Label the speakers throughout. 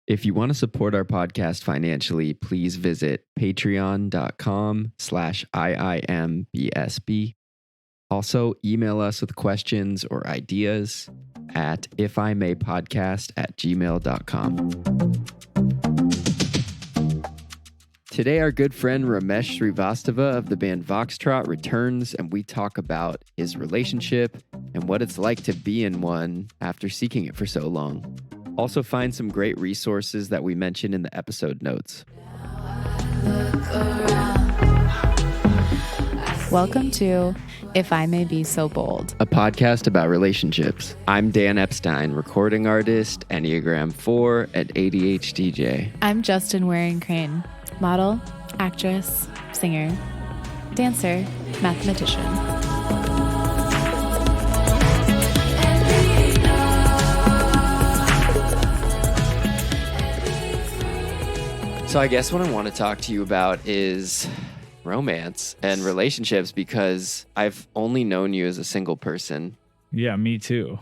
Speaker 1: If you want to support our podcast financially, please visit patreon.com/IIMBSB. Also, email us with questions or ideas at imaypodcast@gmail.com. Today, our good friend Ramesh Srivastava of the band Voxtrot returns, and we talk about his relationship and what it's like to be in one after seeking it for so long. Also, find some great resources that we mentioned in the episode notes.
Speaker 2: Welcome to If I May Be So Bold,
Speaker 1: a podcast about relationships. I'm Dan Epstein, recording artist, Enneagram 4 at ADHDJ.
Speaker 2: I'm Justin Waring Crane, model, actress, singer, dancer, mathematician.
Speaker 1: So I guess what I want to talk to you about is romance and relationships, because I've only known you as a single person.
Speaker 3: Yeah, me too.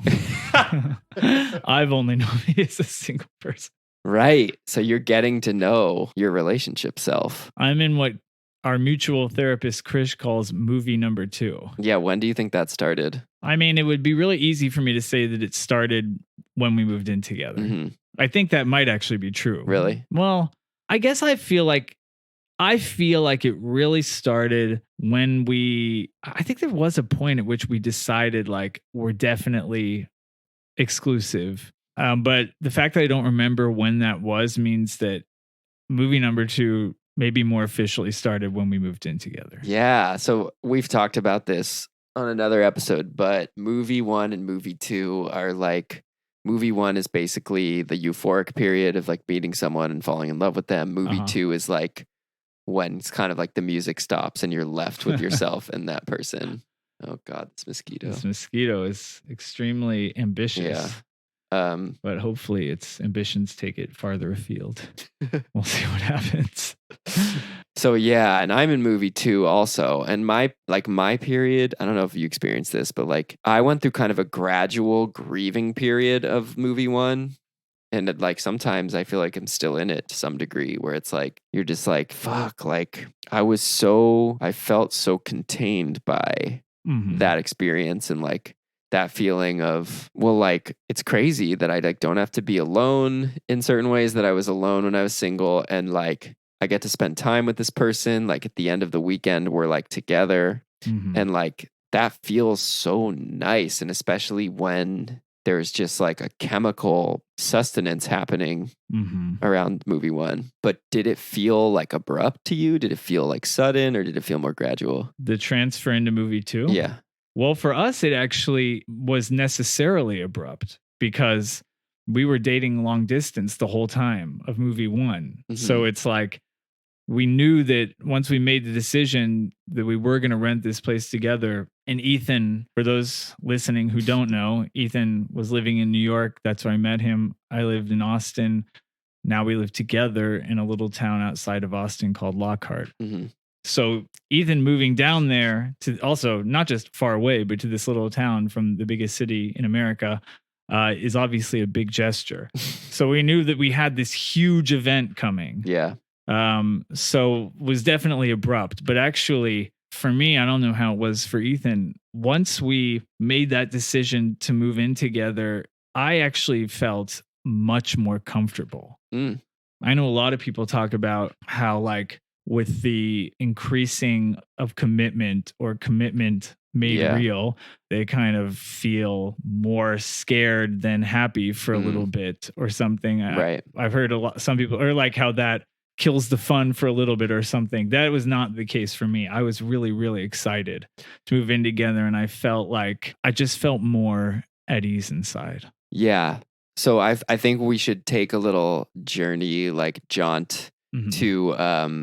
Speaker 3: I've only known me as a single person.
Speaker 1: Right. So you're getting to know your relationship self.
Speaker 3: I'm in what our mutual therapist, Krish, calls movie number 2.
Speaker 1: Yeah. When do you think that started?
Speaker 3: I mean, it would be really easy for me to say that it started when we moved in together.
Speaker 1: Mm-hmm.
Speaker 3: I think that might actually be true.
Speaker 1: Really?
Speaker 3: Well, I guess I feel like it really started when I think there was a point at which we decided like we're definitely exclusive. But the fact that I don't remember when that was means that movie number 2 maybe more officially started when we moved in together.
Speaker 1: Yeah. So we've talked about this on another episode, but movie 1 and movie 2 are like, movie 1 is basically the euphoric period of like meeting someone and falling in love with them. Movie 2 is like when it's kind of like the music stops and you're left with yourself and that person. Oh God, this mosquito.
Speaker 3: This mosquito is extremely ambitious.
Speaker 1: Yeah.
Speaker 3: But hopefully its ambitions take it farther afield. We'll see what happens.
Speaker 1: So yeah, and I'm in movie 2 also. And my period, I don't know if you experienced this, but like I went through kind of a gradual grieving period of movie 1. And it, like sometimes I feel like I'm still in it to some degree, where it's like you're just like, fuck, like I felt so contained by that experience, and like that feeling of, well, like it's crazy that I like don't have to be alone in certain ways that I was alone when I was single, and like I get to spend time with this person. Like at the end of the weekend, we're like together, and like that feels so nice, and especially when there's just like a chemical sustenance happening around movie 1. But did it feel like abrupt to you? Did it feel like sudden, or did it feel more gradual?
Speaker 3: The transfer into movie 2?
Speaker 1: Yeah.
Speaker 3: Well, for us, it actually was necessarily abrupt because we were dating long distance the whole time of movie 1. So it's like we knew that once we made the decision that we were going to rent this place together. And Ethan, for those listening who don't know, Ethan was living in New York. That's where I met him. I lived in Austin. Now we live together in a little town outside of Austin called Lockhart. So Ethan moving down there to also not just far away, but to this little town from the biggest city in America is obviously a big gesture. So we knew that we had this huge event coming.
Speaker 1: Yeah.
Speaker 3: So was definitely abrupt, but actually for me, I don't know how it was for Ethan. Once we made that decision to move in together, I actually felt much more comfortable. I know a lot of people talk about how like with the increasing of commitment or commitment made real, they kind of feel more scared than happy for a little bit or something.
Speaker 1: Right.
Speaker 3: I've heard some people are like how that kills the fun for a little bit or something. That was not the case for me. I was really, really excited to move in together, and I felt like I just felt more at ease inside.
Speaker 1: Yeah. So I think we should take a little journey, like jaunt to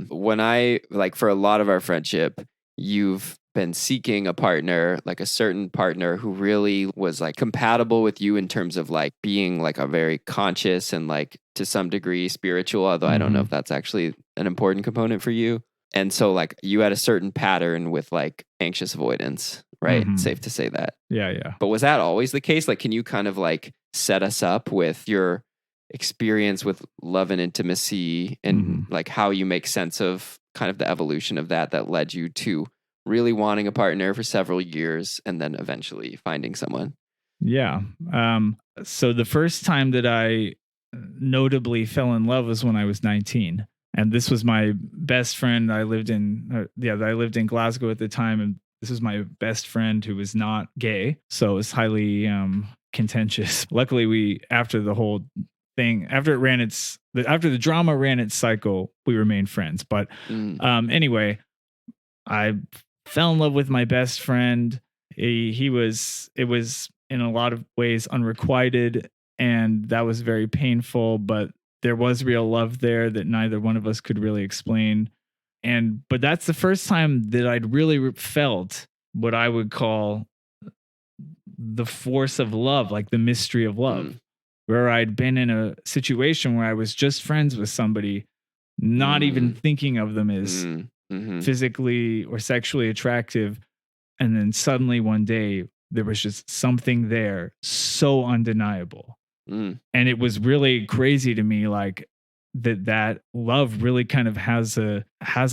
Speaker 1: when I, like for a lot of our friendship, you've been seeking a partner, like a certain partner who really was like compatible with you in terms of like being like a very conscious and like to some degree spiritual, although I don't know if that's actually an important component for you. And so like you had a certain pattern with like anxious avoidance, right? Safe to say that.
Speaker 3: Yeah.
Speaker 1: But was that always the case? Like, can you kind of like set us up with your experience with love and intimacy, and like how you make sense of kind of the evolution of that led you to really wanting a partner for several years and then eventually finding someone.
Speaker 3: Yeah. So the first time that I notably fell in love was when I was 19. And this was my best friend. I lived in Glasgow at the time, and this was my best friend who was not gay. So it was highly contentious. Luckily, after the whole thing, after the drama ran its cycle, we remained friends. But anyway, I fell in love with my best friend. It was in a lot of ways unrequited, and that was very painful, but there was real love there that neither one of us could really explain. But that's the first time that I'd really felt what I would call the force of love, like the mystery of love, where I'd been in a situation where I was just friends with somebody, not even thinking of them as physically or sexually attractive. And then suddenly one day there was just something there so undeniable. And it was really crazy to me, like that love really kind of has a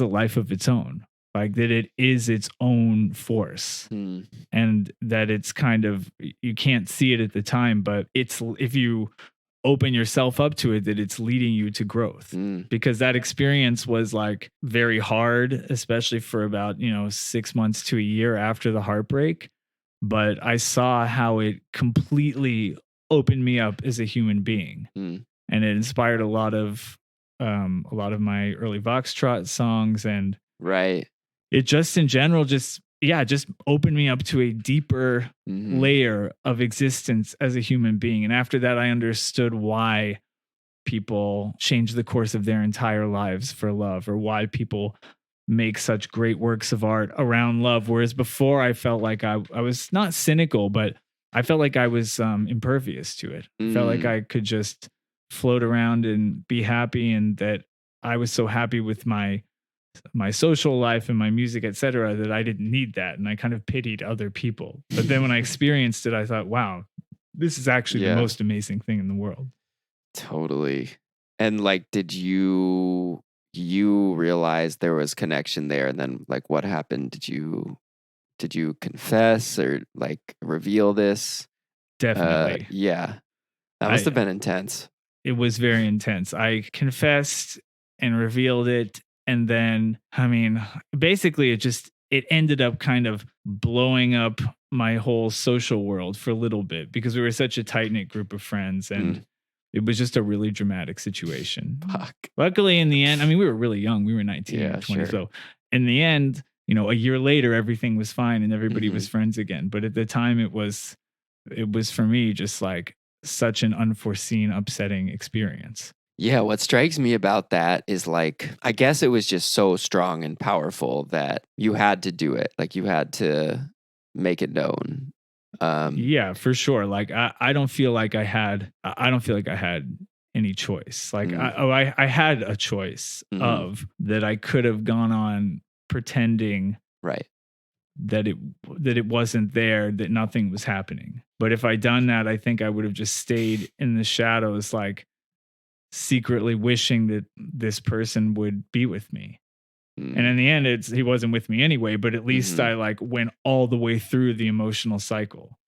Speaker 3: life of its own, like that it is its own force. And that it's kind of, you can't see it at the time, but it's, if you open yourself up to it, that it's leading you to growth. Because that experience was like very hard, especially for about 6 months to a year after the heartbreak. But I saw how it completely opened me up as a human being, and it inspired a lot of my early Voxtrot songs, and it just in general just opened me up to a deeper layer of existence as a human being. And after that, I understood why people change the course of their entire lives for love, or why people make such great works of art around love. Whereas before, I felt like I was not cynical, but I felt like I was impervious to it. I felt like I could just float around and be happy, and that I was so happy with my social life and my music, etc., that I didn't need that. And I kind of pitied other people. But then when I experienced it, I thought, wow, this is actually the most amazing thing in the world.
Speaker 1: Totally. And like, did you realize there was connection there? And then like, what happened? Did you confess or like reveal this?
Speaker 3: Definitely.
Speaker 1: Yeah. That must have been intense.
Speaker 3: It was very intense. I confessed and revealed it. And then, I mean, basically it ended up kind of blowing up my whole social world for a little bit, because we were such a tight-knit group of friends, and it was just a really dramatic situation.
Speaker 1: Fuck.
Speaker 3: Luckily, in the end, I mean, we were really young. We were 19 or 20. Sure. So in the end, a year later, everything was fine and everybody was friends again. But at the time, it was for me just like such an unforeseen, upsetting experience.
Speaker 1: Yeah, what strikes me about that is like, I guess it was just so strong and powerful that you had to do it. Like you had to make it known.
Speaker 3: Yeah, for sure. Like I don't feel like I had any choice. Like I had a choice of that. I could have gone on pretending that it wasn't there, that nothing was happening. But if I'd done that, I think I would have just stayed in the shadows, like secretly wishing that this person would be with me. And in the end, he wasn't with me anyway, but at least I like went all the way through the emotional cycle.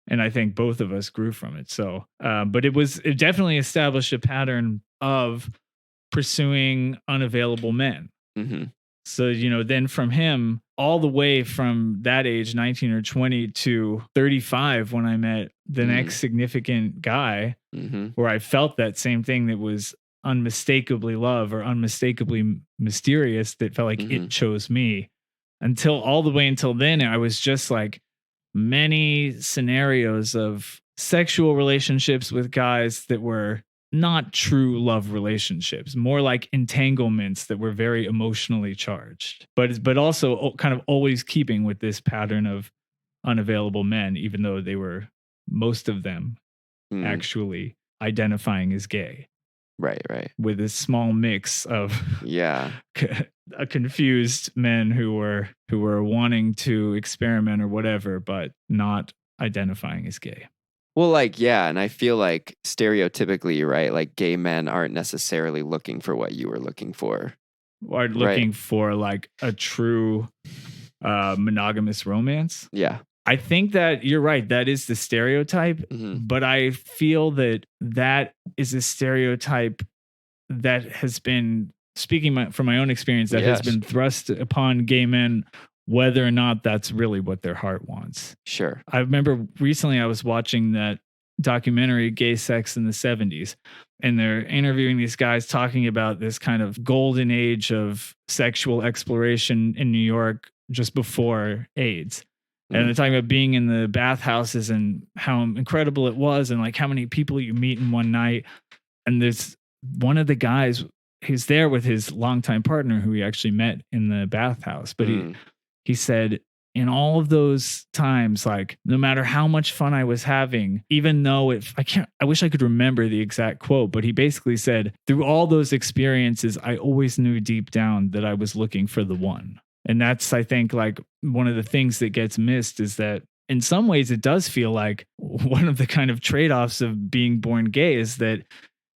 Speaker 3: And I think both of us grew from it. So, but it definitely established a pattern of pursuing unavailable men. So, then from him, all the way from that age, 19 or 20 to 35, when I met the next significant guy, where I felt that same thing that was unmistakably love or unmistakably mysterious, that felt like it chose me. All the way until then, I was just like many scenarios of sexual relationships with guys that were not true love relationships, more like entanglements that were very emotionally charged, but also kind of always keeping with this pattern of unavailable men, even though they were, most of them, actually identifying as gay.
Speaker 1: Right.
Speaker 3: With a small mix of confused men who were wanting to experiment or whatever, but not identifying as gay.
Speaker 1: Well, like, yeah, and I feel like stereotypically, right, like gay men aren't necessarily looking for what you were looking for.
Speaker 3: Or looking for like a true monogamous romance.
Speaker 1: Yeah.
Speaker 3: I think that you're right. That is the stereotype, but I feel that that is a stereotype that has been, speaking from my own experience, that has been thrust upon gay men, whether or not that's really what their heart wants.
Speaker 1: Sure.
Speaker 3: I remember recently I was watching that documentary, Gay Sex in the 70s, and they're interviewing these guys talking about this kind of golden age of sexual exploration in New York just before AIDS. And they're talking about being in the bathhouses and how incredible it was, and like how many people you meet in one night. And there's one of the guys who's there with his longtime partner who he actually met in the bathhouse. But he said, in all of those times, like no matter how much fun I was having, even though I wish I could remember the exact quote, but he basically said, through all those experiences, I always knew deep down that I was looking for the one. And that's, I think, like one of the things that gets missed is that in some ways it does feel like one of the kind of trade-offs of being born gay is that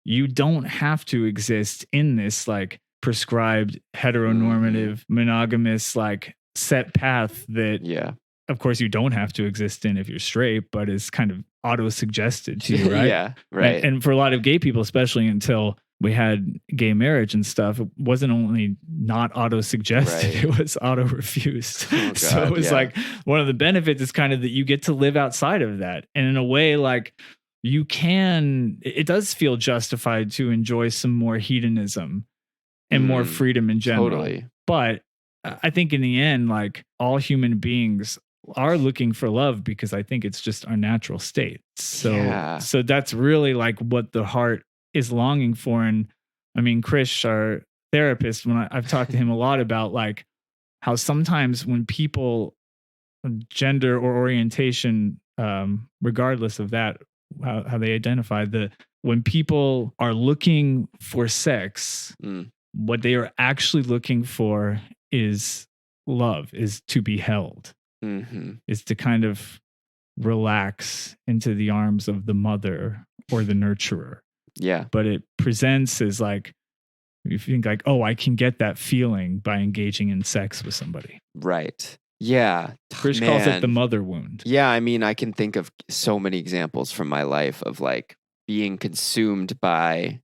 Speaker 3: you don't have to exist in this like prescribed heteronormative monogamous like set path that of course you don't have to exist in if you're straight, but is kind of auto-suggested to you, right?
Speaker 1: Yeah, right.
Speaker 3: And for a lot of gay people, especially until we had gay marriage and stuff, it wasn't only not auto-suggested, it was auto-refused. Oh, God, so it was like one of the benefits is kind of that you get to live outside of that. And in a way, like it does feel justified to enjoy some more hedonism and more freedom in general. Totally. But I think in the end, like all human beings are looking for love because I think it's just our natural state. So that's really like what the heart is longing for. And I mean, Chris, our therapist, when I've talked to him a lot about like how sometimes when people, gender or orientation, regardless of that, how they identify, when people are looking for sex, what they are actually looking for is love, is to be held, is to kind of relax into the arms of the mother or the nurturer. Yeah. But it presents as like, you think like, oh, I can get that feeling by engaging in sex with somebody.
Speaker 1: Right. Yeah.
Speaker 3: Chris calls it the mother wound.
Speaker 1: Yeah. I mean, I can think of so many examples from my life of like being consumed by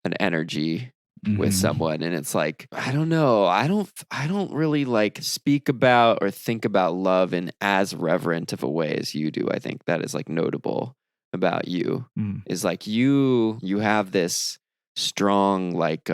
Speaker 1: an energy with someone. And it's like, I don't know. I don't really like speak about or think about love in as reverent of a way as you do. I think that is like notable about you is like you have this strong like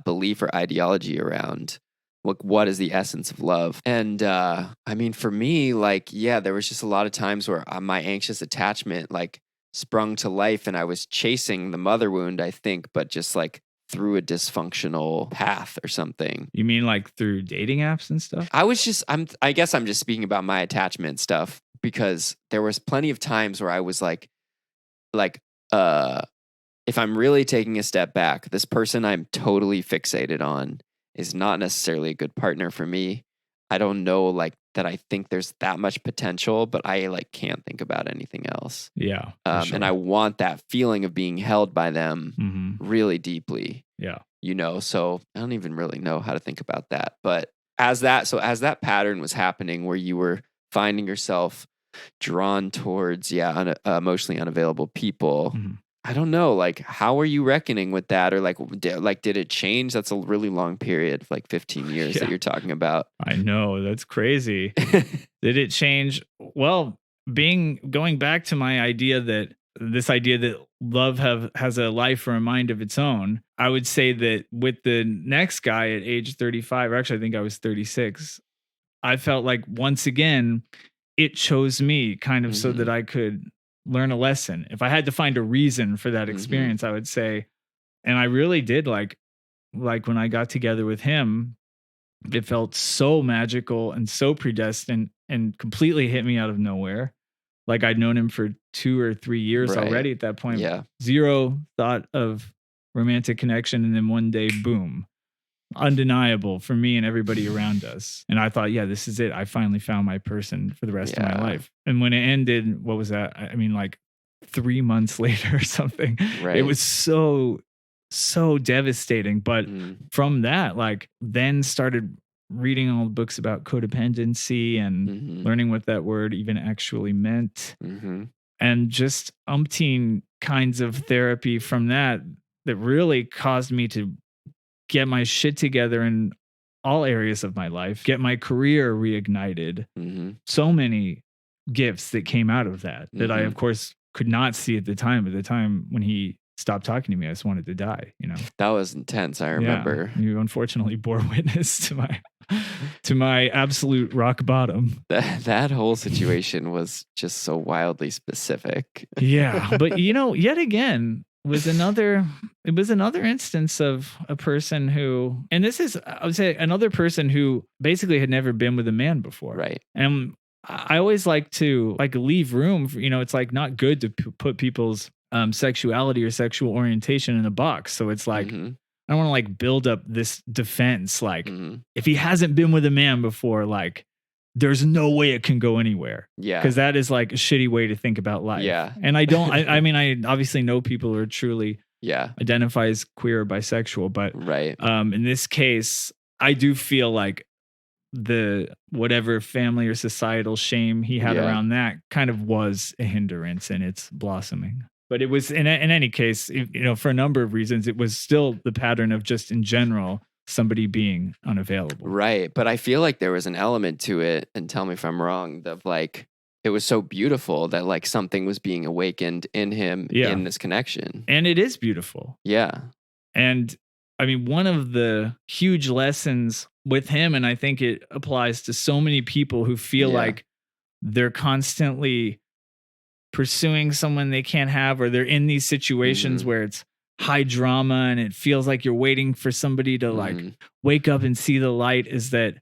Speaker 1: belief or ideology around like what is the essence of love. And I mean for me, like there was just a lot of times where my anxious attachment like sprung to life and I was chasing the mother wound, I think, but just like through a dysfunctional path or something.
Speaker 3: You mean like through dating apps and stuff?
Speaker 1: I guess I'm just speaking about my attachment stuff because there was plenty of times where I was like, if I'm really taking a step back, this person I'm totally fixated on is not necessarily a good partner for me. I don't know like that I think there's that much potential, but I like can't think about anything else.
Speaker 3: Yeah.
Speaker 1: Sure. And I want that feeling of being held by them really deeply.
Speaker 3: Yeah.
Speaker 1: You know, so I don't even really know how to think about that. But as that pattern was happening where you were finding yourself drawn towards, emotionally unavailable people, I don't know, like, how are you reckoning with that? Or did it change? That's a really long period, like 15 years that you're talking about.
Speaker 3: I know, that's crazy. Did it change? Well, going back to my idea that love has a life or a mind of its own, I would say that with the next guy at age 35, or actually I think I was 36, I felt like once again, it chose me kind of so that I could learn a lesson. If I had to find a reason for that experience, I would say, and I really did like when I got together with him, it felt so magical and so predestined and completely hit me out of nowhere. Like I'd known him for 2 or 3 years already at that point.
Speaker 1: Yeah.
Speaker 3: Zero thought of romantic connection. And then one day, boom, undeniable for me and everybody around us. And I thought, this is it. I finally found my person for the rest of my life. And when it ended, what was that? I mean, like 3 months later or something.
Speaker 1: Right.
Speaker 3: It was so devastating. But from that, like, then started reading all the books about codependency and learning what that word even actually meant. And just umpteen kinds of therapy from that really caused me to get my shit together in all areas of my life, get my career reignited. So many gifts that came out of that I, of course, could not see at the time. At the time when he stopped talking to me, I just wanted to die, you know.
Speaker 1: That was intense. I remember.
Speaker 3: Yeah, you unfortunately bore witness to my absolute rock bottom.
Speaker 1: That whole situation was just so wildly specific.
Speaker 3: Yeah, but you know, yet again, it was another instance of a person who, and this is, I would say, another person who basically had never been with a man before.
Speaker 1: Right.
Speaker 3: And I always like to leave room for, you know, it's like not good to put people's sexuality or sexual orientation in a box. So it's like, I don't want to like build up this defense. Like if he hasn't been with a man before, like there's no way it can go anywhere.
Speaker 1: Yeah.
Speaker 3: Because that is like a shitty way to think about life.
Speaker 1: Yeah.
Speaker 3: And I don't, I mean, I obviously know people who are truly identify as queer or bisexual, but in this case, I do feel like the whatever family or societal shame he had around that kind of was a hindrance in its blossoming. But it was in any case, you know, for a number of reasons, it was still the pattern of just in general somebody being unavailable.
Speaker 1: Right. But I feel like there was an element to it, and tell me if I'm wrong, of like, it was so beautiful that like something was being awakened in him in this connection.
Speaker 3: And it is beautiful.
Speaker 1: Yeah.
Speaker 3: And I mean, one of the huge lessons with him, and I think it applies to so many people who feel like they're constantly pursuing someone they can't have, or they're in these situations where it's high drama and it feels like you're waiting for somebody to like wake up and see the light, is that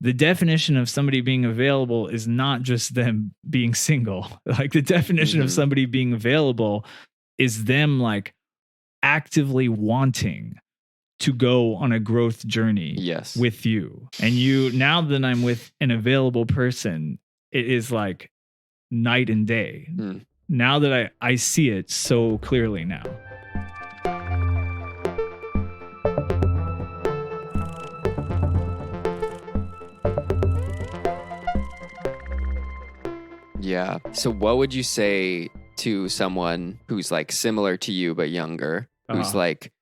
Speaker 3: the definition of somebody being available is not just them being single. Like the definition of somebody being available is them like actively wanting to go on a growth journey with you. And you, now that I'm with an available person, it is like night and day. Now that I see it so clearly now.
Speaker 1: Yeah. So what would you say to someone who's like similar to you but younger, who's like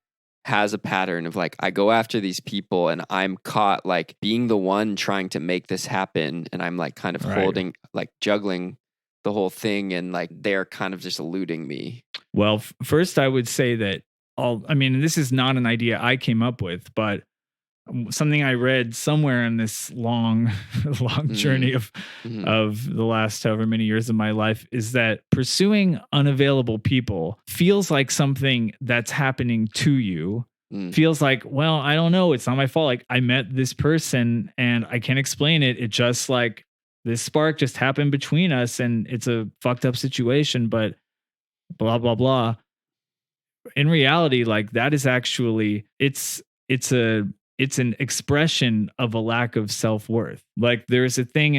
Speaker 1: has a pattern of like, I go after these people and I'm caught like being the one trying to make this happen, and I'm like kind of holding, like juggling the whole thing, and like they're kind of just eluding me?
Speaker 3: Well, first I would say that I mean, this is not an idea I came up with, but something I read somewhere in this long journey of the last however many years of my life is that pursuing unavailable people feels like something that's happening to you. Feels like, well, I don't know, it's not my fault. Like I met this person and I can't explain it. It just like this spark just happened between us and it's a fucked up situation, but blah, blah, blah. In reality, like that is actually, it's an expression of a lack of self-worth. Like there's a thing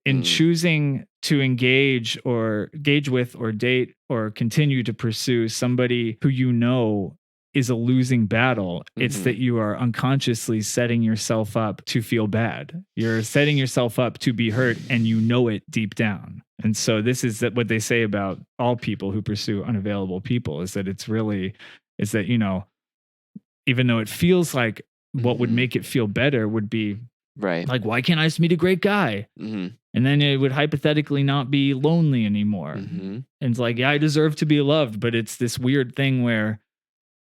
Speaker 3: in choosing to engage with or date or continue to pursue somebody who you know is a losing battle. It's that you are unconsciously setting yourself up to feel bad. You're setting yourself up to be hurt, and you know it deep down. And so this is what they say about all people who pursue unavailable people, is that you know, even though it feels like what would make it feel better would be like, why can't I just meet a great guy? And then it would hypothetically not be lonely anymore. And it's like, yeah, I deserve to be loved. But it's this weird thing where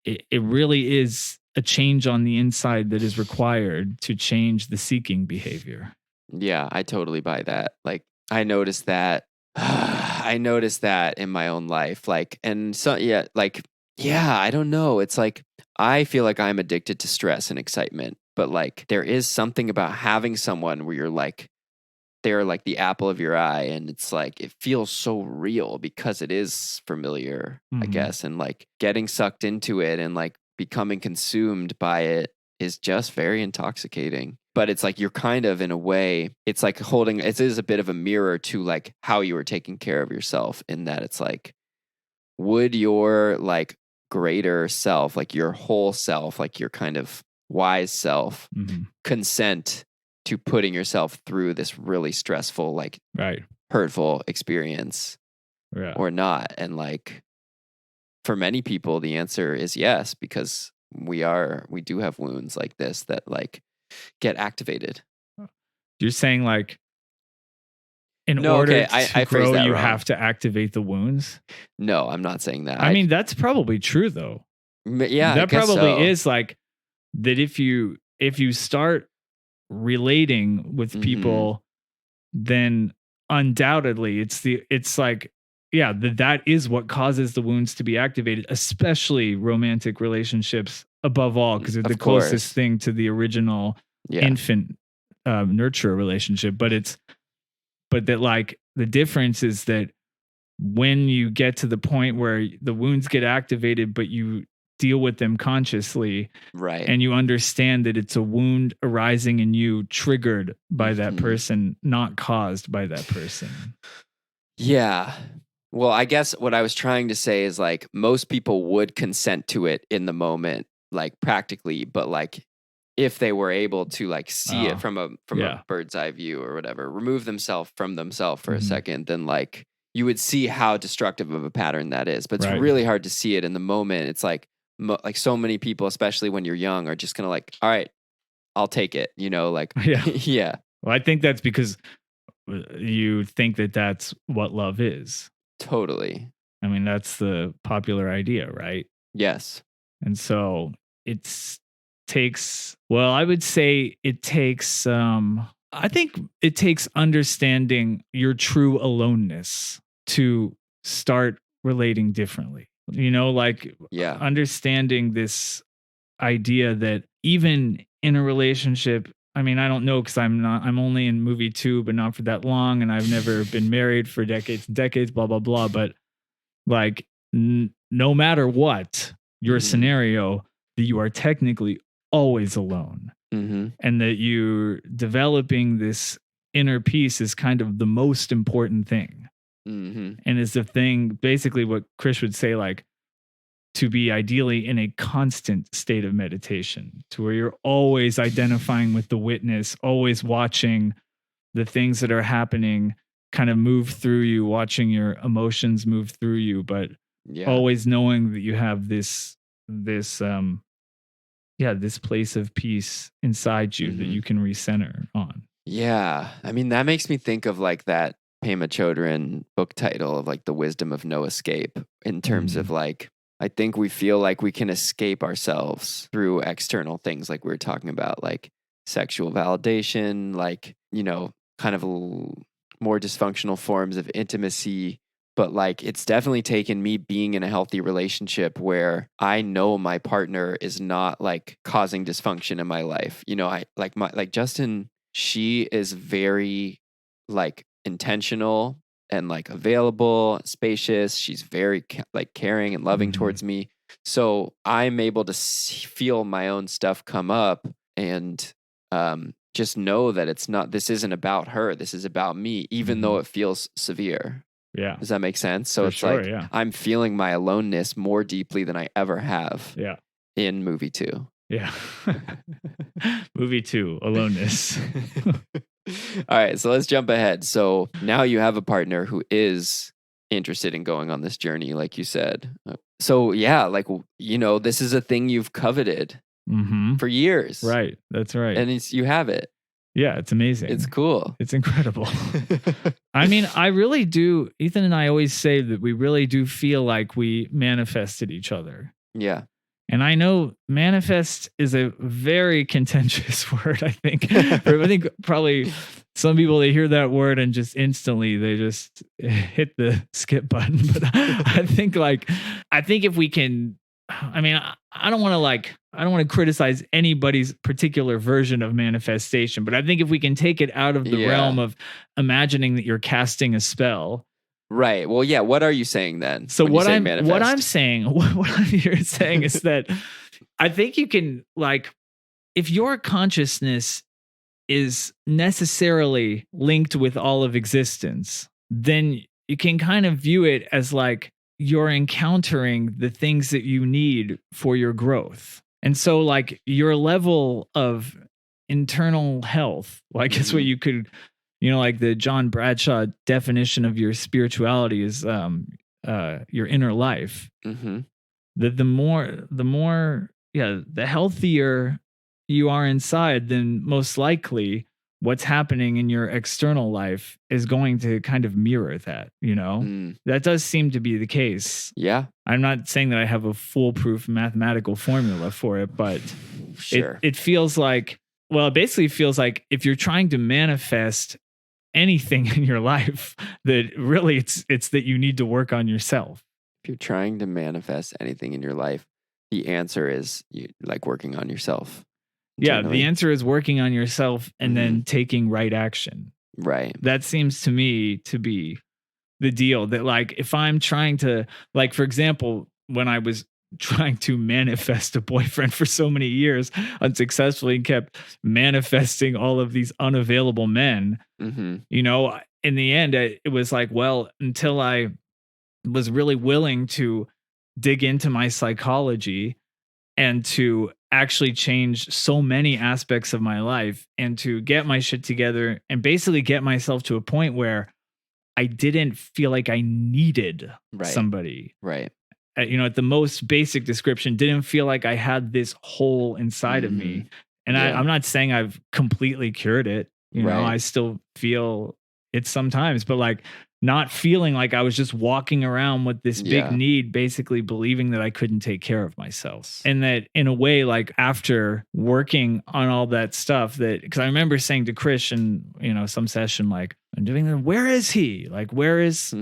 Speaker 3: it really is a change on the inside that is required to change the seeking behavior.
Speaker 1: Yeah, I totally buy that. Like I noticed that in my own life. Like, and so, I don't know. It's like, I feel like I'm addicted to stress and excitement, but like there is something about having someone where you're like, they're like the apple of your eye, and it's like, it feels so real because it is familiar, I guess. And like getting sucked into it and like becoming consumed by it is just very intoxicating. But it's like, you're kind of, in a way, it's like it is a bit of a mirror to like how you were taking care of yourself, in that it's like, would your like greater self, like your whole self, like your kind of wise self, consent to putting yourself through this really stressful, like hurtful experience or not? And like for many people, the answer is yes, because we do have wounds like this that like get activated.
Speaker 3: You're saying like in order to grow, you have to activate the wounds?
Speaker 1: No, I'm not saying that.
Speaker 3: I mean, that's probably true though.
Speaker 1: Yeah,
Speaker 3: that probably is like that. If you start relating with people, then undoubtedly it's like, yeah, that is what causes the wounds to be activated, especially romantic relationships above all, because they're the closest thing to the original infant nurture relationship. But that like the difference is that when you get to the point where the wounds get activated, but you deal with them consciously,
Speaker 1: right?
Speaker 3: And you understand that it's a wound arising in you, triggered by that person, not caused by that person.
Speaker 1: Yeah. Well, I guess what I was trying to say is like most people would consent to it in the moment, like practically, but like if they were able to like see it from a bird's eye view or whatever, remove themselves from themselves for a second, then like you would see how destructive of a pattern that is. But it's really hard to see it in the moment. It's like so many people, especially when you're young, are just gonna like, all right, I'll take it, you know, like yeah.
Speaker 3: Well, I think that's because you think that that's what love is.
Speaker 1: Totally.
Speaker 3: I mean, that's the popular idea, right?
Speaker 1: Yes.
Speaker 3: And so I would say it takes, I think it takes understanding your true aloneness to start relating differently. You know, like understanding this idea that even in a relationship, I mean, I don't know, because I'm only in movie 2, but not for that long. And I've never been married for decades and decades, blah, blah, blah. But like, no matter what your scenario, that you are technically always alone. And that you're developing this inner peace is kind of the most important thing. And is the thing, basically what Chris would say, like, to be ideally in a constant state of meditation, to where you're always identifying with the witness, always watching the things that are happening kind of move through you, watching your emotions move through you, but always knowing that you have this place of peace inside you that you can recenter on.
Speaker 1: Yeah. I mean, that makes me think of like that Pema Chodron book title of like The Wisdom of No Escape, in terms of like, I think we feel like we can escape ourselves through external things, like we were talking about, like sexual validation, like, you know, kind of more dysfunctional forms of intimacy. But like, it's definitely taken me being in a healthy relationship where I know my partner is not like causing dysfunction in my life. You know, like Justin, she is very like intentional and like available, spacious. She's very like caring and loving towards me. So I'm able to feel my own stuff come up and just know that this isn't about her. This is about me, even though it feels severe.
Speaker 3: Yeah.
Speaker 1: Does that make sense? So it's I'm feeling my aloneness more deeply than I ever have.
Speaker 3: Yeah.
Speaker 1: In movie 2.
Speaker 3: Yeah. Movie 2, aloneness.
Speaker 1: All right, so let's jump ahead. So now you have a partner who is interested in going on this journey, like you said. So yeah, like, you know, this is a thing you've coveted for years.
Speaker 3: Right, that's right.
Speaker 1: And you have it.
Speaker 3: Yeah, it's amazing.
Speaker 1: It's cool.
Speaker 3: It's incredible. I mean, I really do. Ethan and I always say that we really do feel like we manifested each other.
Speaker 1: Yeah.
Speaker 3: And I know manifest is a very contentious word, I think. I think probably some people, they hear that word and just instantly they just hit the skip button. But I think if we can, I mean, I don't want to criticize anybody's particular version of manifestation, but I think if we can take it out of the realm of imagining that you're casting a spell.
Speaker 1: Right. Well, yeah. What are you saying then?
Speaker 3: So what I'm saying is that I think you can, like, if your consciousness is necessarily linked with all of existence, then you can kind of view it as like you're encountering the things that you need for your growth. And so like your level of internal health, well, I guess what you could, like the John Bradshaw definition of your spirituality is your inner life. That the more, the healthier you are inside, then most likely what's happening in your external life is going to kind of mirror that, That does seem to be the case.
Speaker 1: Yeah.
Speaker 3: I'm not saying that I have a foolproof mathematical formula for it, but
Speaker 1: sure.
Speaker 3: it feels like, well, it basically feels like if you're trying to manifest anything in your life, that really it's that you need to work on yourself.
Speaker 1: If you're trying to manifest anything in your life, the answer is working on yourself.
Speaker 3: Yeah, the answer is working on yourself and then taking right action.
Speaker 1: Right.
Speaker 3: That seems to me to be the deal. That like if I'm trying to, like, for example, when I was trying to manifest a boyfriend for so many years unsuccessfully and kept manifesting all of these unavailable men, in the end, it was like, well, until I was really willing to dig into my psychology and to actually change so many aspects of my life and to get my shit together and basically get myself to a point where I didn't feel like I needed somebody.
Speaker 1: Right.
Speaker 3: At the most basic description, didn't feel like I had this hole inside of me. And I'm not saying I've completely cured it. I still feel it sometimes, but like not feeling like I was just walking around with this big need, basically believing that I couldn't take care of myself. And that in a way, like after working on all that stuff because I remember saying to Chris in, some session, like, I'm doing that. Where is he? Like, where is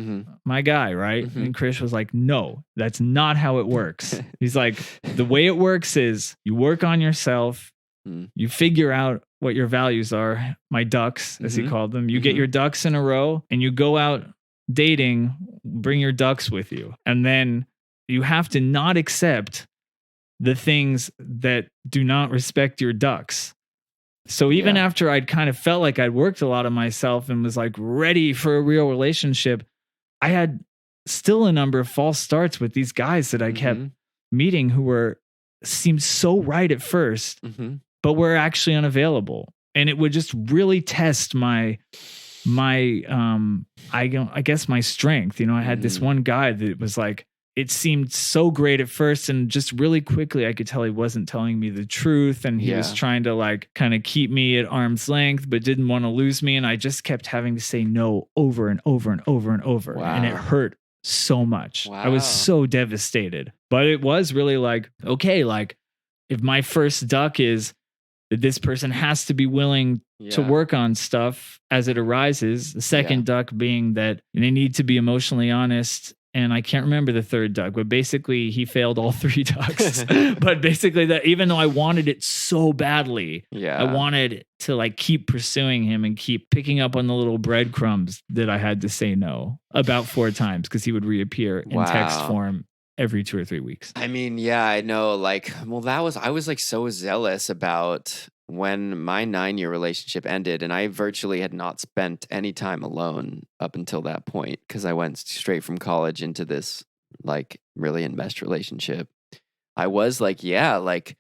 Speaker 3: my guy? Right. And Chris was like, no, that's not how it works. He's like, the way it works is you work on yourself. You figure out what your values are, my ducks, as he called them. You get your ducks in a row and you go out dating, bring your ducks with you. And then you have to not accept the things that do not respect your ducks. So even after I'd kind of felt like I'd worked a lot on myself and was like ready for a real relationship, I had still a number of false starts with these guys that I kept meeting who seemed so right at first, but were actually unavailable. And it would just really test my I guess my strength. I had this one guy that was like, it seemed so great at first, and just really quickly I could tell he wasn't telling me the truth, and he was trying to like kind of keep me at arm's length but didn't want to lose me, and I just kept having to say no over and over and over and over.
Speaker 1: Wow.
Speaker 3: And it hurt so much.
Speaker 1: Wow.
Speaker 3: I was so devastated. But it was really like, okay, like if my first duck is that this person has to be willing to work on stuff as it arises. The second duck being that they need to be emotionally honest. And I can't remember the third duck, but basically he failed all three ducks. But basically that even though I wanted it so badly, I wanted to like keep pursuing him and keep picking up on the little breadcrumbs that I had to say no about 4 times because he would reappear in text form every 2 or 3 weeks.
Speaker 1: I mean, yeah, I know. Like, well, I was like so zealous about when my 9-year relationship ended, and I virtually had not spent any time alone up until that point because I went straight from college into this like really enmeshed relationship. I was like, I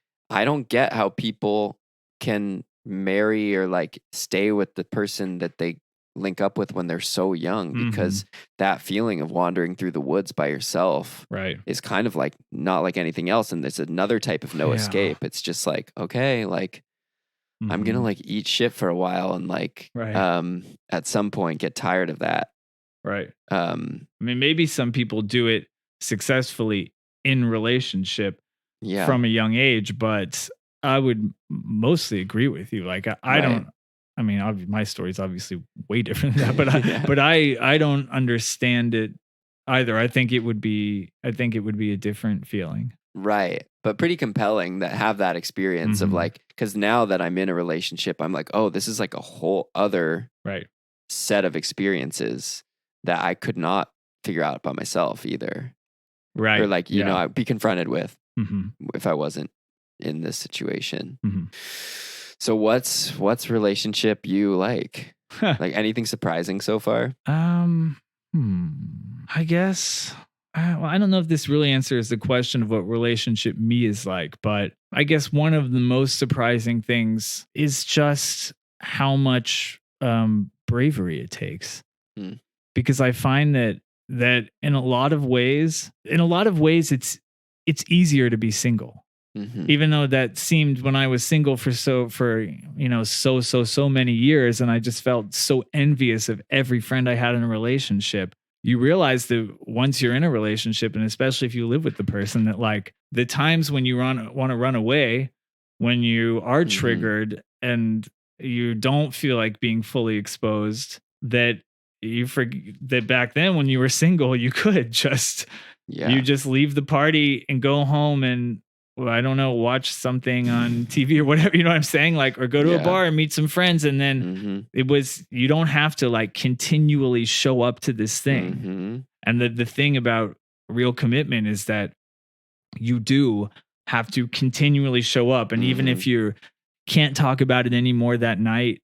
Speaker 1: don't get how people can marry or like stay with the person that they link up with when they're so young, because that feeling of wandering through the woods by yourself is kind of like not like anything else. And there's another type of no escape. It's just like, okay, like I'm going to like eat shit for a while and like, at some point get tired of that.
Speaker 3: Right. I mean, maybe some people do it successfully in relationship from a young age, but I would mostly agree with you. Like I don't, I mean, my story is obviously way different than that, but I don't understand it either. I think it would be a different feeling.
Speaker 1: Right. But pretty compelling that have that experience of like, because now that I'm in a relationship, I'm like, oh, this is like a whole other set of experiences that I could not figure out by myself either.
Speaker 3: Right.
Speaker 1: Or like, you know, I'd be confronted with if I wasn't in this situation. So what's relationship you like? Like anything surprising so far?
Speaker 3: I guess well, I don't know if this really answers the question of what relationship me is like, but I guess one of the most surprising things is just how much bravery it takes.
Speaker 1: Mm.
Speaker 3: Because I find that in a lot of ways, it's easier to be single.
Speaker 1: Mm-hmm.
Speaker 3: Even though that seemed when I was single for so many years, and I just felt so envious of every friend I had in a relationship. You realize that once you're in a relationship, and especially if you live with the person, that like the times when you want to run away, when you are triggered and you don't feel like being fully exposed, that you forget that back then when you were single, you could just you just leave the party and go home and, well, I don't know, watch something on TV or whatever, you know what I'm saying? Like, or go to a bar and meet some friends. And then you don't have to like continually show up to this thing. And the thing about real commitment is that you do have to continually show up. And even if you can't talk about it anymore that night,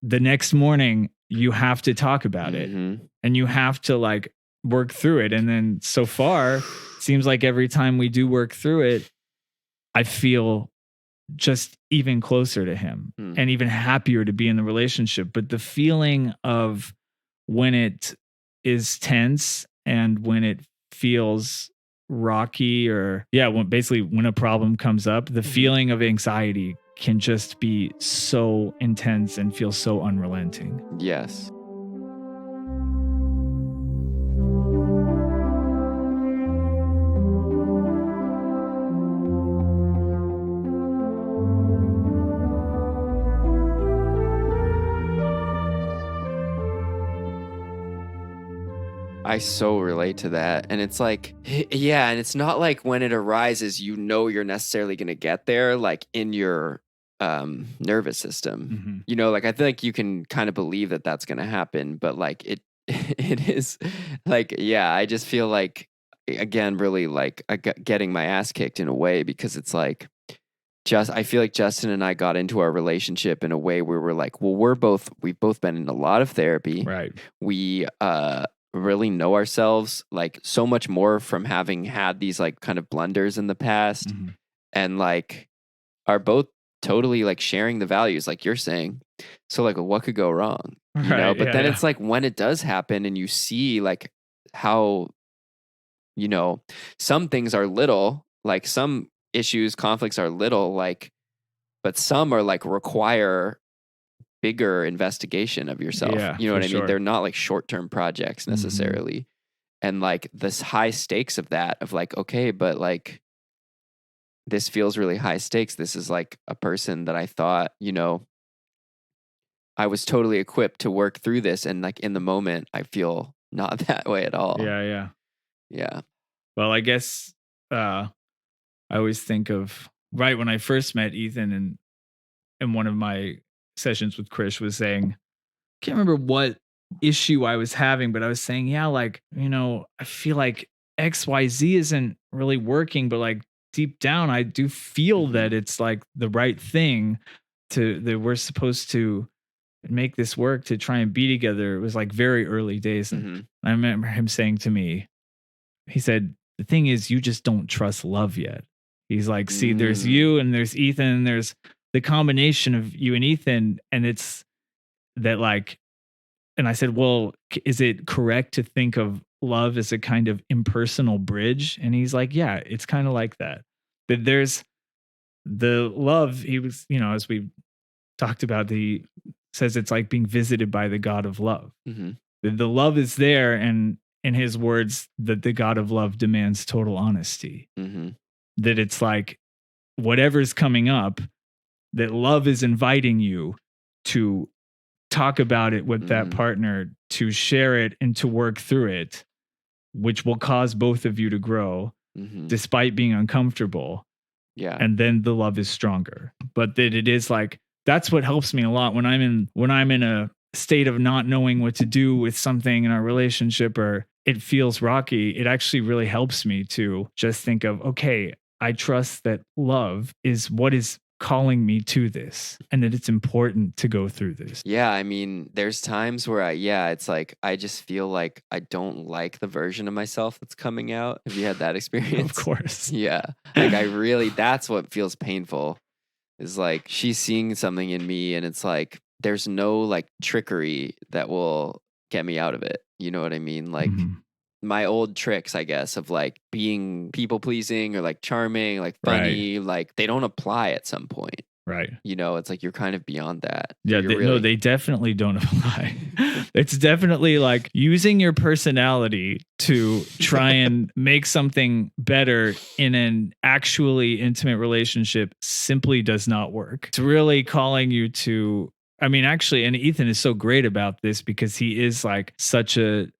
Speaker 3: the next morning you have to talk about it and you have to like work through it. And then so far, it seems like every time we do work through it, I feel just even closer to him and even happier to be in the relationship. But the feeling of when it is tense and when it feels rocky, or when a problem comes up, the feeling of anxiety can just be so intense and feel so unrelenting.
Speaker 1: Yes. I so relate to that. And it's like, yeah, and it's not like when it arises, you know, you're necessarily going to get there, like in your nervous system. You know, like I feel like you can kind of believe that that's going to happen, but like it is like, yeah, I just feel like, again, really like getting my ass kicked in a way, because it's like, I feel like Justin and I got into our relationship in a way where we're like, well, we've both been in a lot of therapy.
Speaker 3: Right.
Speaker 1: We, really know ourselves like so much more from having had these like kind of blunders in the past, and like are both totally like sharing the values like you're saying. So like, what could go wrong, you know? But then it's like when it does happen and you see like how, you know, some things are little, like some issues, conflicts are little, like, but some are like require bigger investigation of yourself. You know what I mean? They're not like short-term projects necessarily. And like this high stakes of that, of like, okay, but like this feels really high stakes. This is like a person that I thought, you know, I was totally equipped to work through this. And like in the moment, I feel not that way at all. Yeah.
Speaker 3: Well, I guess I always think of right when I first met Ethan, and one of my sessions with Krish was saying, I can't remember what issue I was having, but I was saying, yeah, like, you know, I feel like XYZ isn't really working, but like deep down, I do feel that it's like the right thing that we're supposed to make this work to try and be together. It was like very early days. And I remember him saying to me, he said, the thing is, you just don't trust love yet. He's like, see, there's you and there's Ethan, and there's the combination of you and Ethan. And it's that like, and I said, well, is it correct to think of love as a kind of impersonal bridge? And he's like, yeah, it's kind of like that. But there's the love, he was, you know, as we talked about, he says it's like being visited by the God of love. The love is there, and in his words, that the God of love demands total honesty. That it's like whatever's coming up, that love is inviting you to talk about it with that partner, to share it and to work through it, which will cause both of you to grow despite being uncomfortable.
Speaker 1: Yeah.
Speaker 3: And then the love is stronger. But that it is like, that's what helps me a lot when I'm in a state of not knowing what to do with something in our relationship, or it feels rocky. It actually really helps me to just think of, okay, I trust that love is what is calling me to this and that it's important to go through this.
Speaker 1: Yeah, I mean, there's times where it's like I just feel like I don't like the version of myself that's coming out. Have you had that experience?
Speaker 3: Of course.
Speaker 1: Yeah. Like that's what feels painful is like she's seeing something in me and it's like there's no like trickery that will get me out of it. You know what I mean? Like my old tricks, I guess, of like being people pleasing or like charming, like funny, like they don't apply at some point.
Speaker 3: Right.
Speaker 1: You know, it's like you're kind of beyond that.
Speaker 3: Yeah, no, they definitely don't apply. It's definitely like using your personality to try and make something better in an actually intimate relationship simply does not work. It's really calling you to, I mean, actually, and Ethan is so great about this because he is like such an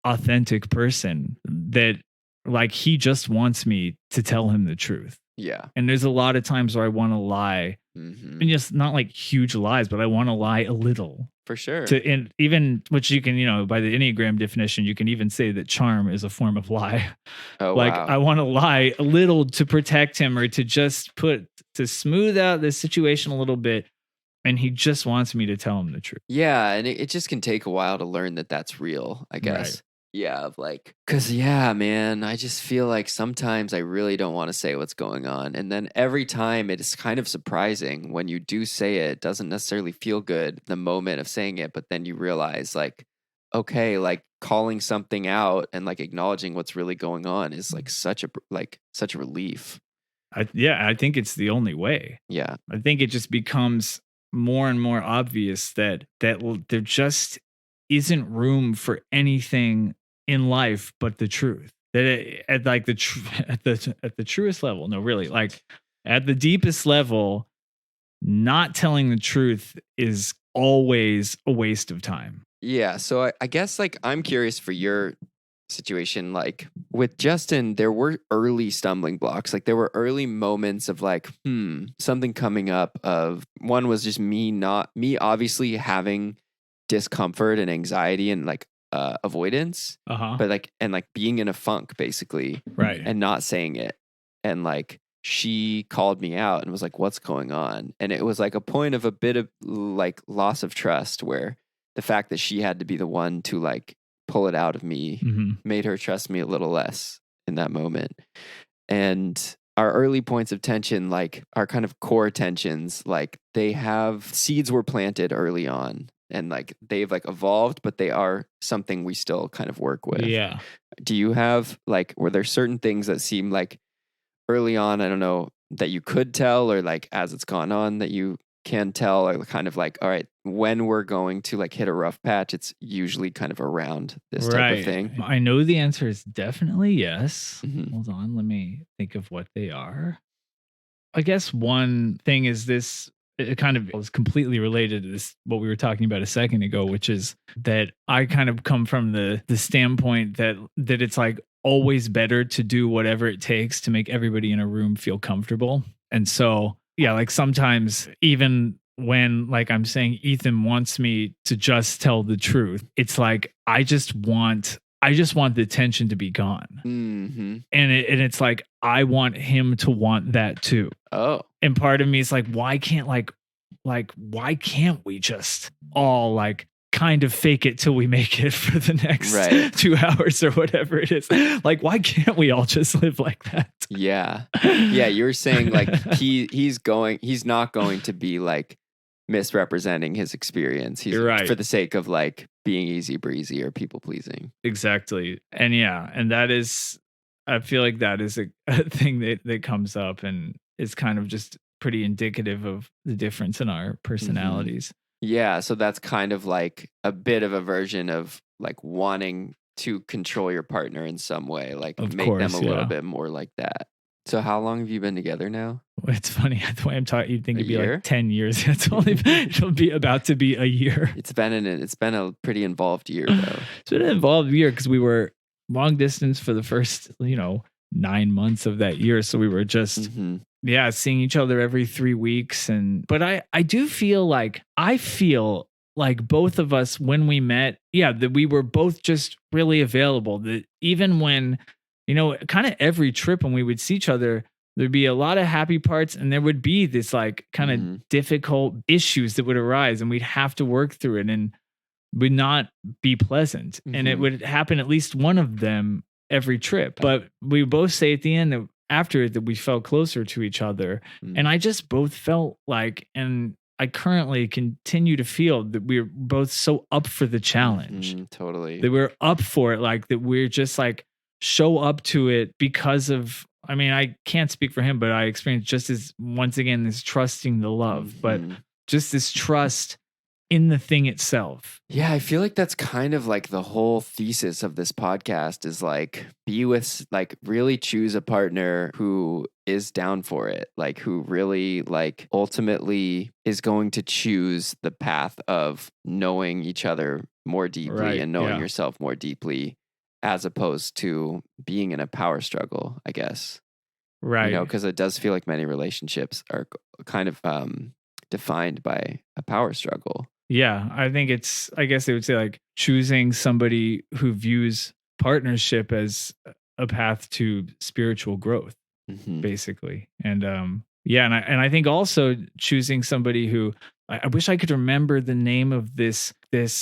Speaker 3: authentic person that like he just wants me to tell him the truth.
Speaker 1: Yeah.
Speaker 3: And there's a lot of times where I want to lie. And just not like huge lies, but I want to lie a little.
Speaker 1: For sure.
Speaker 3: And even, which you can, you know, by the Enneagram definition, you can even say that charm is a form of lie.
Speaker 1: Oh,
Speaker 3: like
Speaker 1: wow.
Speaker 3: I want to lie a little to protect him or to just to smooth out the situation a little bit. And he just wants me to tell him the truth.
Speaker 1: Yeah. And it just can take a while to learn that that's real, I guess.
Speaker 3: Right.
Speaker 1: Yeah, of like, cause yeah, man, I just feel like sometimes I really don't want to say what's going on. And then every time it is kind of surprising when you do say it doesn't necessarily feel good the moment of saying it, but then you realize like, okay, like calling something out and like acknowledging what's really going on is like such a relief.
Speaker 3: I think it's the only way.
Speaker 1: Yeah.
Speaker 3: I think it just becomes more and more obvious that there just isn't room for anything in life but the truth. That at like at the truest level, no, really, like at the deepest level, not telling the truth is always a waste of time.
Speaker 1: Yeah. So I guess like I'm curious for your situation. Like with Justin, there were early stumbling blocks. Like there were early moments of like, something coming up. Of one was just me obviously having discomfort and anxiety and like avoidance, but like and like being in a funk basically,
Speaker 3: right?
Speaker 1: And not saying it, and like she called me out and was like, "What's going on?" And it was like a point of a bit of like loss of trust, where the fact that she had to be the one to like pull it out of me made her trust me a little less in that moment. And our early points of tension, like our kind of core tensions, like they have seeds were planted early on. And like they've like evolved, but they are something we still kind of work with.
Speaker 3: Yeah.
Speaker 1: Do you have like, were there certain things that seem like early on, I don't know, that you could tell, or like as it's gone on that you can tell, or kind of like, all right, when we're going to like hit a rough patch, it's usually kind of around this type of thing?
Speaker 3: I know the answer is definitely yes. Hold on, let me think of what they are. I guess one thing is this. It kind of was completely related to this, what we were talking about a second ago, which is that I kind of come from the standpoint that it's like always better to do whatever it takes to make everybody in a room feel comfortable. And so, yeah, like sometimes even when like I'm saying Ethan wants me to just tell the truth, it's like, I just want the tension to be gone. And it's like, I want him to want that too.
Speaker 1: Oh. And
Speaker 3: part of me is like, why can't why can't we just all like kind of fake it till we make it for the next 2 hours or whatever it is? Like, why can't we all just live like that?
Speaker 1: Yeah. Yeah. You're saying like he's not going to be like misrepresenting his experience. He's for the sake of like being easy breezy or people pleasing.
Speaker 3: Exactly. And yeah, and that is, I feel like that is a thing that comes up and is kind of just pretty indicative of the difference in our personalities.
Speaker 1: Yeah. So that's kind of like a bit of a version of like wanting to control your partner in some way, like them a little bit more like that. So how long have you been together now?
Speaker 3: It's funny. The way I'm talking, you'd think it'd be like 10 years. It'll be about to be a year.
Speaker 1: It's been a pretty involved year though.
Speaker 3: It's been an involved year because we were long distance for the first, 9 months of that year. So we were just, seeing each other every 3 weeks. But I do feel like, both of us, when we met, that we were both just really available. That even when, kind of every trip when we would see each other, there'd be a lot of happy parts, and there would be this like kind of difficult issues that would arise, and we'd have to work through it, and would not be pleasant. And it would happen at least one of them every trip. But we both say at the end that after it that we felt closer to each other. And I just both felt like, and I currently continue to feel that we're both so up for the challenge.
Speaker 1: Totally.
Speaker 3: That we're up for it. Like that we're just like show up to it because of, I mean, I can't speak for him, but I experienced just as, once again, this trusting the love, but just this trust in the thing itself.
Speaker 1: Yeah, I feel like that's kind of like the whole thesis of this podcast is like be with, like really choose a partner who is down for it, like who really like ultimately is going to choose the path of knowing each other more deeply and knowing yourself more deeply, as opposed to being in a power struggle, I guess.
Speaker 3: Right.
Speaker 1: You know, because it does feel like many relationships are kind of defined by a power struggle.
Speaker 3: Yeah, I think it's, I guess they would say like choosing somebody who views partnership as a path to spiritual growth, basically. And yeah, and I think also choosing somebody who, I wish I could remember the name of this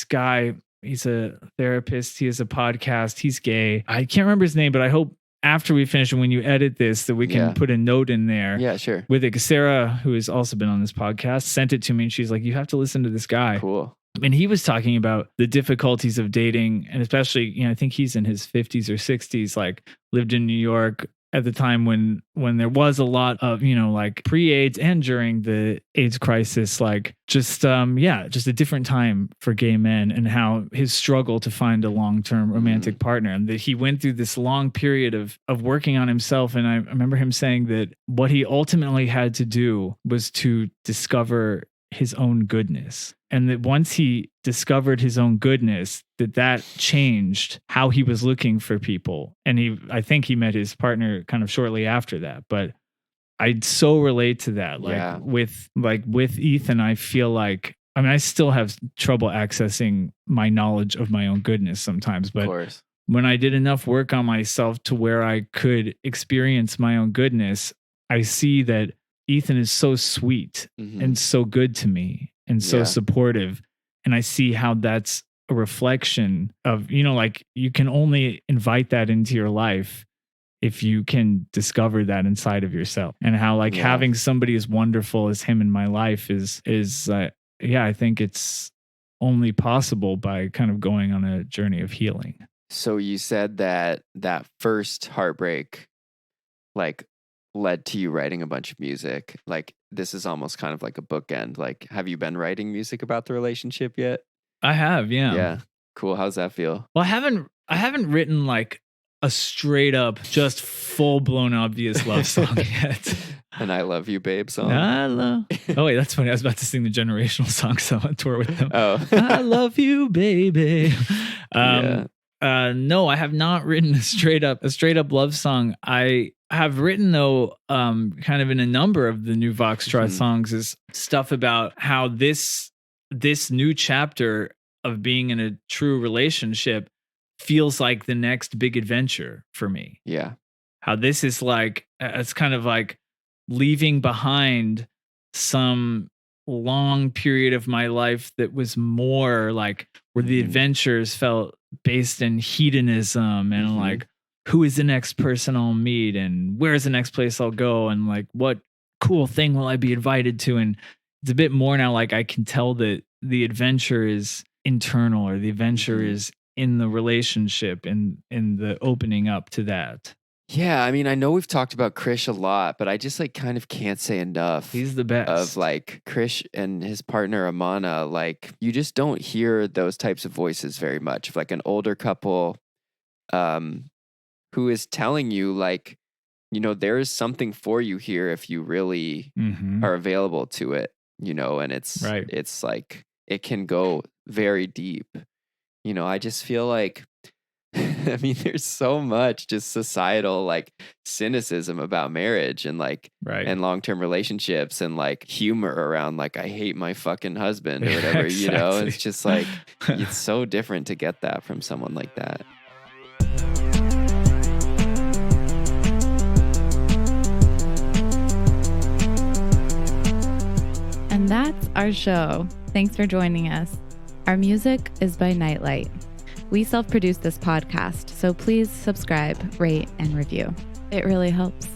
Speaker 3: guy. He's a therapist. He has a podcast. He's gay. I can't remember his name, but I hope after we finish and when you edit this that we can put a note in there.
Speaker 1: Yeah, sure.
Speaker 3: With it. Sarah, who has also been on this podcast, sent it to me and she's like, you have to listen to this guy.
Speaker 1: Cool.
Speaker 3: And he was talking about the difficulties of dating, and especially, you know, I think he's in his 50s or 60s, like lived in New York at the time when there was a lot of, you know, like pre-AIDS and during the AIDS crisis, like just a different time for gay men, and how his struggle to find a long-term romantic partner, and that he went through this long period of working on himself. And I remember him saying that what he ultimately had to do was to discover his own goodness. And that once he discovered his own goodness, that changed how he was looking for people. And I think he met his partner kind of shortly after that. But I so relate to that. With Ethan, I feel like, I mean, I still have trouble accessing my knowledge of my own goodness sometimes. But
Speaker 1: of course,
Speaker 3: when I did enough work on myself to where I could experience my own goodness, I see that Ethan is so sweet and so good to me and so supportive. And I see how that's a reflection of, you know, like you can only invite that into your life if you can discover that inside of yourself. And how like having somebody as wonderful as him in my life is I think it's only possible by kind of going on a journey of healing.
Speaker 1: So you said that first heartbreak, like, led to you writing a bunch of music. Like, this is almost kind of like a bookend. Like, have you been writing music about the relationship yet?
Speaker 3: I have, yeah.
Speaker 1: Yeah. Cool. How's that feel?
Speaker 3: Well, I haven't written like a straight up, just full blown obvious love song yet.
Speaker 1: An I Love You Babe song.
Speaker 3: Oh wait, that's funny. I was about to sing the Generational song, so I tour with them.
Speaker 1: Oh.
Speaker 3: I love you, baby. No, I have not written a straight up love song. I have written, though, kind of in a number of the new Voxtrot songs, is stuff about how this new chapter of being in a true relationship feels like the next big adventure for me.
Speaker 1: Yeah.
Speaker 3: How this is like, it's kind of like leaving behind some long period of my life that was more like where the adventures felt based in hedonism and like, who is the next person I'll meet and where's the next place I'll go and like what cool thing will I be invited to. And it's a bit more now like I can tell that the adventure is internal, or the adventure is in the relationship and in the opening up to that.
Speaker 1: Yeah, I mean, I know we've talked about Krish a lot, but I just like kind of can't say enough.
Speaker 3: He's the best.
Speaker 1: Of like Krish and his partner Amana, like you just don't hear those types of voices very much, of like an older couple who is telling you like, you know, there is something for you here if you really are available to it, you know, and it's like it can go very deep. You know, I just feel like I mean, there's so much just societal like cynicism about marriage and like and long-term relationships and like humor around like I hate my fucking husband or whatever, you know. It's just like it's so different to get that from someone like that.
Speaker 2: And that's our show. Thanks for joining us. Our music is by Nightlight. We self-produce this podcast, so please subscribe, rate, and review. It really helps.